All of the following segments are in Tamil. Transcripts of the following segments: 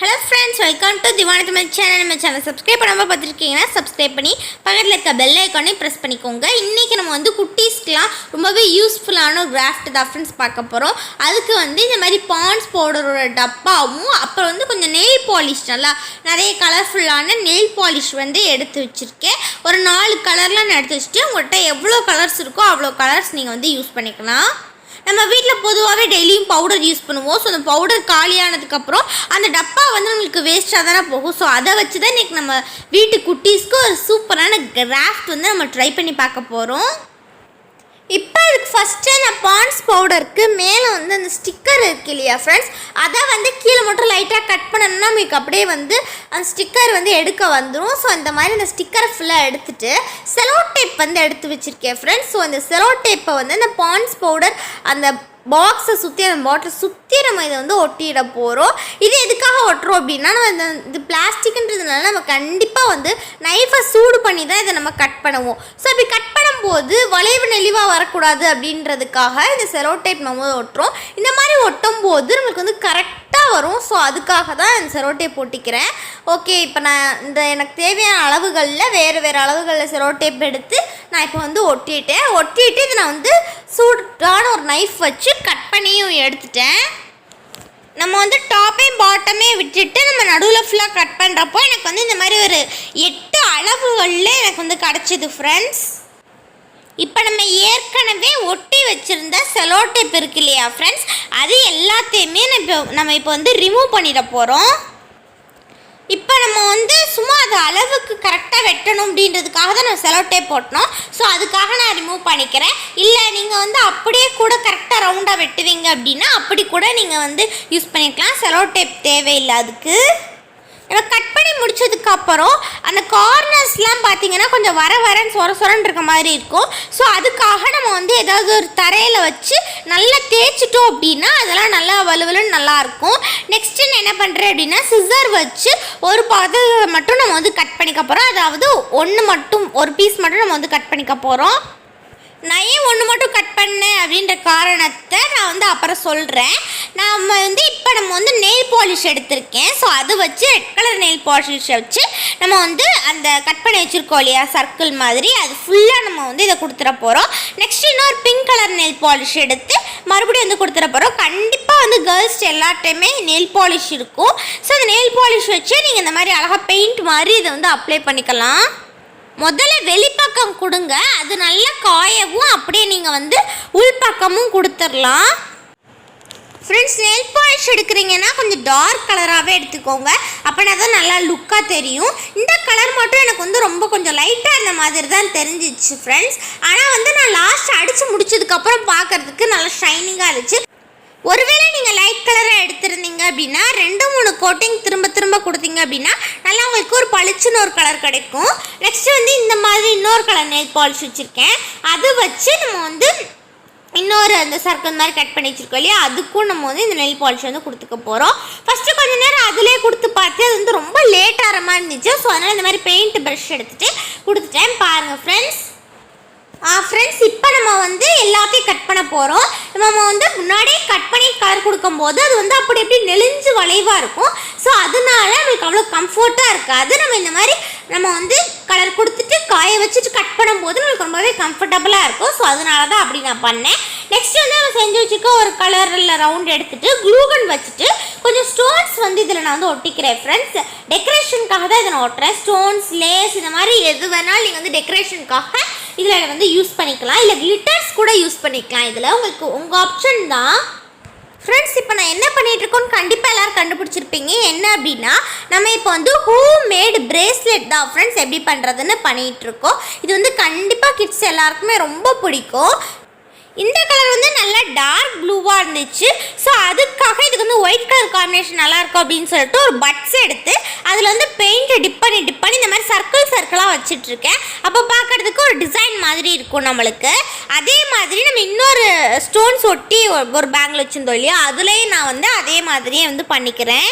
Hello friends, welcome to Divani channel. Subscribe பண்ணாம பார்த்திருக்கீங்கன்னா subscribe பண்ணி பக்கத்துல இருக்க bell icon press பண்ணிக்கோங்க. இன்னைக்கு நம்ம வந்து குட்டீஸ்க்குலாம் ரொம்பவே யூஸ்ஃபுல்லான ஒரு கிராஃப்ட் தான் फ्रेंड्स பார்க்க போறோம். அதுக்கு வந்து இந்த மாதிரி பாண்ட்ஸ் பவுடரோட டப்பாவும் அப்புறம் வந்து கொஞ்சம் நெயில் பாலிஷ் நிறைய கலர்ஃபுல்லான நெயில் பாலிஷ் வந்து எடுத்து வச்சிருக்கேன். ஒரு 4 கலர்லாம் நான் எடுத்து வச்சிட்டு உங்கள்கிட்ட எவ்வளோ கலர்ஸ் இருக்கோ அவ்வளோ கலர்ஸ் நீங்கள் வந்து யூஸ் பண்ணிக்கலாம். நம்ம வீட்டில் பொதுவாகவே டெய்லியும் பவுடர் யூஸ் பண்ணுவோம். ஸோ அந்த பவுடர் காலியானதுக்கப்புறம் அந்த டப்பா வந்து நம்மளுக்கு வேஸ்ட்டாக தானே போகும். ஸோ அதை வச்சு தான் இன்றைக்கி நம்ம வீட்டு குட்டீஸ்க்கு ஒரு சூப்பரான கிராஃப்ட் வந்து நம்ம ட்ரை பண்ணி பார்க்க போகிறோம். இப்போ இதுக்கு ஃபஸ்ட்டு நான் பாண்ட்ஸ் பவுடருக்கு மேலே வந்து அந்த ஸ்டிக்கர் இருக்கு இல்லையா ஃப்ரெண்ட்ஸ், அதை வந்து கீழே மட்டும் லைட்டாக கட் பண்ணணும்னா நமக்கு அப்படியே வந்து அந்த ஸ்டிக்கர் வந்து எடுக்க வந்துடும். ஸோ இந்த மாதிரி அந்த ஸ்டிக்கரை ஃபுல்லாக எடுத்துகிட்டு செலோ டேப் வந்து எடுத்து வச்சுருக்கேன் ஃப்ரெண்ட்ஸ். ஸோ அந்த செலோ டேப்பை வந்து அந்த பாண்ட்ஸ் பவுடர் அந்த பாக்ஸை சுற்றி அந்த பாட்டில் சுற்றி நம்ம இதை வந்து ஒட்டிட போகிறோம். இது எதுக்காக ஒட்டுறோம் அப்படின்னா நம்ம இது பிளாஸ்டிக்ன்றதுனால நம்ம கண்டிப்பாக வந்து நைஃபை சூடு பண்ணி தான் இதை நம்ம கட் பண்ணுவோம். ஸோ அப்படி கட் பண்ணும்போது வளைவு நெளிவாக வரக்கூடாது அப்படின்றதுக்காக இந்த செலோ டேப் நம்ம ஒட்டுறோம். இந்த மாதிரி ஒட்டும் போது நம்மளுக்கு வந்து கரெக்டாக வரும். ஸோ அதுக்காக தான் இந்த செலோ டேப் ஒட்டிக்கிறேன். ஓகே, இப்போ நான் எனக்கு தேவையான அளவுகளில் வேறு அளவுகளில் செலோ டேப் எடுத்து நான் இப்போ வந்து ஒட்டிட்டு இதை நான் வந்து சூடான ஒரு நைஃப் வச்சு கட் பண்ணியும் எடுத்துட்டேன். நம்ம வந்து டாப்பையும் பாட்டமே விட்டுட்டு நம்ம நடுவில் ஃபுல்லாக கட் பண்ணுறப்போ எனக்கு வந்து இந்த மாதிரி ஒரு 8 அளவுகளில் எனக்கு வந்து கிடச்சிது ஃப்ரெண்ட்ஸ். இப்போ நம்ம ஏற்கனவே ஒட்டி வச்சுருந்த செலோ டேப் இருக்கு இல்லையா ஃப்ரெண்ட்ஸ், அது எல்லாத்தையுமே நம்ம இப்போ வந்து ரிமூவ் பண்ணிட போகிறோம். இப்போ நம்ம வந்து சும்மா அது அளவுக்கு கரெக்டாக வெட்டணும் அப்படின்றதுக்காக தான் நம்ம செலோ டேப் போட்டணும். ஸோ அதுக்காக நான் ரிமூவ் பண்ணிக்கிறேன். இல்லை நீங்கள் வந்து அப்படியே கூட கரெக்டாக ரவுண்டாக வெட்டுவீங்க அப்படின்னா அப்படி கூட நீங்கள் வந்து யூஸ் பண்ணிக்கலாம். செலோ டேப் தேவையில்லை அதுக்கு. நம்ம கட் பண்ணி முடிச்சதுக்கப்புறம் அந்த கார்னர்ஸ்லாம் பார்த்தீங்கன்னா கொஞ்சம் வரன்னு சொரன்னு இருக்க மாதிரி இருக்கும். ஸோ அதுக்காக நம்ம வந்து ஏதாவது ஒரு தரையில் வச்சு நல்லா தேய்ச்சிட்டோம் அப்படின்னா அதெல்லாம் நல்லா வலுவலுன்னு நல்லாயிருக்கும். நெக்ஸ்ட்டு நான் என்ன பண்ணுறேன் அப்படின்னா சிசர் வச்சு ஒரு பதத்தை மட்டும் நம்ம வந்து கட் பண்ணிக்க போகிறோம். அதாவது ஒரு பீஸ் மட்டும் நம்ம வந்து கட் பண்ணிக்க போகிறோம். நான் ஏன் ஒன்று மட்டும் கட் பண்ணேன் அப்படின்ற காரணத்தை நான் வந்து அப்புறம் சொல்கிறேன். நம்ம வந்து நெயில் பாலிஷ் எடுத்திருக்கேன். ஸோ அது வச்சு ரெட் கலர் நெயில் பாலிஷை வச்சு நம்ம வந்து அந்த கட் பண்ணி வச்சுருக்கோம் இல்லையா சர்க்கிள் மாதிரி, அது ஃபுல்லாக நம்ம வந்து இதை கொடுத்துட போகிறோம். நெக்ஸ்ட் இன்னொரு பிங்க் கலர் நெயில் பாலிஷ் எடுத்து மறுபடியும் வந்து கொடுத்துட போகிறோம். கண்டிப்பாக வந்து கேர்ள்ஸ் எல்லாட்டையுமே நெயில் பாலிஷ் இருக்கும். ஸோ அந்த நெயில் பாலிஷ் வச்சு நீங்கள் இந்த மாதிரி அழகாக பெயிண்ட் மாதிரி இதை வந்து அப்ளை பண்ணிக்கலாம். முதல்ல வெளிப்பக்கம் கொடுங்க, அது நல்லா காயவும் அப்படியே நீங்கள் வந்து உள்பக்கமும் கொடுத்துடலாம். ஃப்ரெண்ட்ஸ், நெயில் பாலிஷ் எடுக்கிறீங்கன்னா கொஞ்சம் டார்க் கலராகவே எடுத்துக்கோங்க, அப்படின்னா தான் நல்லா லுக்காக தெரியும். இந்த கலர் மட்டும் எனக்கு வந்து ரொம்ப கொஞ்சம் லைட்டாக இருந்த மாதிரி தான் தெரிஞ்சிச்சு ஃப்ரெண்ட்ஸ். ஆனால் வந்து நான் லாஸ்ட் அடித்து முடிச்சதுக்கப்புறம் பார்க்குறதுக்கு நல்லா ஷைனிங்காக இருந்துச்சு. ஒருவேளை நீங்கள் லைட் கலராக எடுத்திருந்தீங்க அப்படின்னா 2-3 கோட்டிங் திரும்ப கொடுத்தீங்க அப்படின்னா நல்லா உங்களுக்கு ஒரு பளிச்சுன்னு ஒரு கலர் கிடைக்கும். நெக்ஸ்ட்டு வந்து இந்த மாதிரி இன்னொரு கலர் நெயில் பாலிஷ் வச்சுருக்கேன். அது வச்சு நம்ம வந்து இன்னொரு அந்த சர்க்கிள் மாதிரி கட் பண்ணி வச்சுருக்கோம் இல்லையா, அதுக்கும் நம்ம வந்து இந்த நெயில் பாலிஷ் வந்து கொடுத்துக்க போகிறோம். ஃபஸ்ட்டு கொஞ்சம் நேரம் அதிலே கொடுத்து பார்த்து அது வந்து ரொம்ப லேட் ஆகிற மாதிரி இருந்துச்சு. ஸோ அதனால் இந்த மாதிரி பெயிண்ட் ப்ரஷ் எடுத்துகிட்டு கொடுத்துட்டேன். பாருங்கள் ஃப்ரெண்ட்ஸ். இப்போ நம்ம வந்து எல்லாத்தையும் கட் பண்ண போகிறோம். நம்ம வந்து முன்னாடியே கட் பண்ணி கலர் கொடுக்கும்போது அது வந்து அப்படி எப்படி நெளிஞ்சு வளைவாக இருக்கும். ஸோ அதனால நம்மளுக்கு அவ்வளோ கம்ஃபர்ட்டாக இருக்காது. நம்ம இந்த மாதிரி நம்ம வந்து கலர் கொடுத்துட்டு காய வச்சுட்டு கட் பண்ணும்போது நம்மளுக்கு ரொம்பவே கம்ஃபர்டபுளாக இருக்கும். ஸோ அதனால தான் அப்படி நான் பண்ணேன். நெக்ஸ்ட் வந்து நம்ம செஞ்சு வச்சுக்க ஒரு கலரில் ரவுண்ட் எடுத்துகிட்டு க்ளூகன் வச்சுட்டு கொஞ்சம் ஸ்டோன்ஸ் வந்து இதில் நான் வந்து ஒட்டிக்கிறேன் ஃப்ரெண்ட்ஸ். டெக்கரேஷனுக்காக தான் இதை நான் ஒட்டுறேன். ஸ்டோன்ஸ், லேஸ், இந்த மாதிரி எது வேணாலும் நீங்கள் வந்து டெக்கரேஷனுக்காக இதில் வந்து யூஸ் பண்ணிக்கலாம். இல்லை கிளிட்டர்ஸ் கூட யூஸ் பண்ணிக்கலாம். இதில் உங்களுக்கு உங்கள் ஆப்ஷன் தான் ஃப்ரெண்ட்ஸ். இப்போ நான் என்ன பண்ணிகிட்டு இருக்கோன்னு கண்டிப்பாக எல்லோரும் கண்டுபிடிச்சிருப்பீங்க. என்ன அப்படின்னா நம்ம இப்போ வந்து ஹோம் மேட் பிரேஸ்லெட் தான் ஃப்ரெண்ட்ஸ் எப்படி பண்ணுறதுன்னு பண்ணிகிட்ருக்கோம். இது வந்து கண்டிப்பாக கிட்ஸ் எல்லாருக்குமே ரொம்ப பிடிக்கும். இந்த கலர் வந்து நல்லா டார்க் ப்ளூவாக இருந்துச்சு. ஸோ அதுக்காக இதுக்கு வந்து ஒயிட் கலர் காம்பினேஷன் நல்லாயிருக்கும் அப்படின்னு சொல்லிட்டு ஒரு பட்ஸ் எடுத்து அதில் வந்து பெயிண்ட்டை டிப் பண்ணி இந்த மாதிரி சர்க்கிளாக வச்சிட்ருக்கேன். அப்போ பார்க்குறதுக்கு ஒரு டிசைன் மாதிரி இருக்கும் நம்மளுக்கு. அதே மாதிரி நம்ம இன்னொரு ஸ்டோன்ஸ் ஒட்டி ஒரு பேங்கில் வச்சுருந்தோம் இல்லையா, அதுலேயும் நான் வந்து அதே மாதிரியே வந்து பண்ணிக்கிறேன்.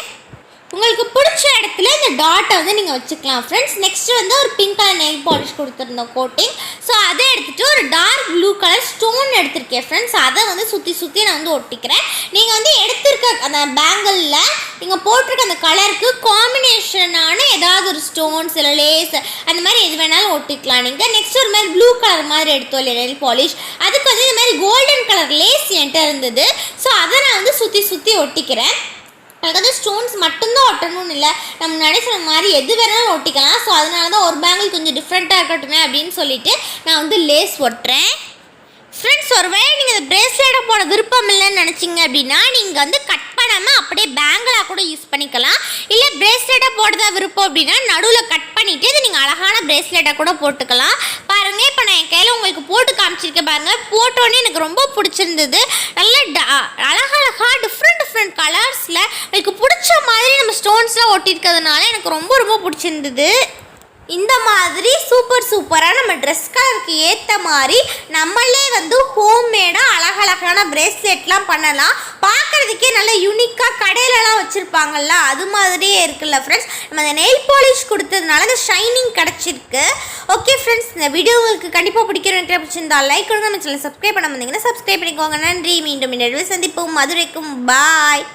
உங்களுக்கு பிடிச்ச இடத்துல இந்த டாட்டை வந்து நீங்கள் வச்சுக்கலாம் ஃப்ரெண்ட்ஸ். நெக்ஸ்ட் வந்து ஒரு பிங்க் கலர் நெயில் பாலிஷ் கொடுத்துருந்தோம் கோட்டிங். ஸோ அதை எடுத்துகிட்டு ஒரு டார்க் ப்ளூ கலர் ஸ்டோன் எடுத்திருக்கேன் ஃப்ரெண்ட்ஸ். அதை வந்து சுற்றி நான் வந்து ஒட்டிக்கிறேன். நீங்கள் வந்து எடுத்திருக்க அந்த பேங்கிளில் நீங்கள் போட்டிருக்க அந்த கலருக்கு காம்பினேஷனான ஏதாவது ஒரு ஸ்டோன்ஸ் இல்லை லேஸ் அந்த மாதிரி எது வேணாலும் ஒட்டிக்கலாம் நீங்கள். நெக்ஸ்ட் ஒரு மாதிரி ப்ளூ கலர் மாதிரி எடுத்தோம் இல்லை நெயில் பாலிஷ், அதுக்கு வந்து இந்த மாதிரி கோல்டன் கலர் லேஸ் என்கிட்ட இருந்தது. ஸோ அதை நான் வந்து சுற்றி ஒட்டிக்கிறேன். எனக்கு வந்து ஸ்டோன்ஸ் மட்டும்தான் ஒட்டணும்னு இல்லை, நம்ம முன்னாடி சொன்ன மாதிரி எது வேணாலும் ஒட்டிக்கலாம். ஸோ அதனால தான் ஒரு பேங்கிள் கொஞ்சம் டிஃப்ரெண்ட்டாக இருக்கட்டுமே அப்படின்னு சொல்லிட்டு நான் வந்து லேஸ் ஒட்டுறேன். ஃப்ரெண்ட்ஸ், ஒருவேளை நீங்கள் இந்த பிரேஸ்லெட்டை போட விருப்பம் இல்லைன்னு நினச்சிங்க அப்படின்னா நீங்கள் வந்து கட் பண்ணாமல் அப்படியே பேங்கிளாக கூட யூஸ் பண்ணிக்கலாம். இல்லை பிரேஸ்லெட்டாக போடுறதா விருப்பம் அப்படின்னா நடுவில் கட் பண்ணிவிட்டு இது நீங்கள் அழகான பிரேஸ்லெட்டை கூட போட்டுக்கலாம். பாருங்கள், இப்போ நான் என் கையில் உங்களுக்கு போட்டு காமிச்சிருக்கேன் பாருங்கள். போட்டோன்னே எனக்கு ரொம்ப பிடிச்சிருந்தது. நல்ல அழகழகாக டிஃப்ரெண்ட் கலர்ஸில் எனக்கு பிடிச்ச மாதிரி நம்ம ஸ்டோன்ஸ்லாம் ஒட்டியிருக்கிறதுனால எனக்கு ரொம்ப பிடிச்சிருந்தது. இந்த மாதிரி சூப்பராக நம்ம ட்ரெஸ் கலருக்கு ஏற்ற மாதிரி நம்மளே வந்து ஹோம்மேடாக அழகழகான பிரேஸ்லெட்லாம் பண்ணலாம். பார்க்குறதுக்கே நல்ல யூனிக்காக கடையிலலாம் வச்சுருப்பாங்கல்ல, அது மாதிரியே இருக்குல்ல ஃப்ரெண்ட்ஸ். நம்ம அந்த நெயில் பாலிஷ் கொடுத்ததுனால அந்த ஷைனிங் கிடச்சிருக்கு. ஓகே ஃப்ரெண்ட்ஸ், இந்த வீடியோ உங்களுக்கு கண்டிப்பாக பிடிக்கிறேன். பிடிச்சிருந்தா லைக் கொடுங்க, நம்ம சேனல் சப்ஸ்கிரைப் பண்ண வந்தீங்கன்னா சப்ஸ்கிரைப் பண்ணிக்கோங்க. நன்றி. மீண்டும் சந்திப்போம். மதுரைக்கும் பாய்.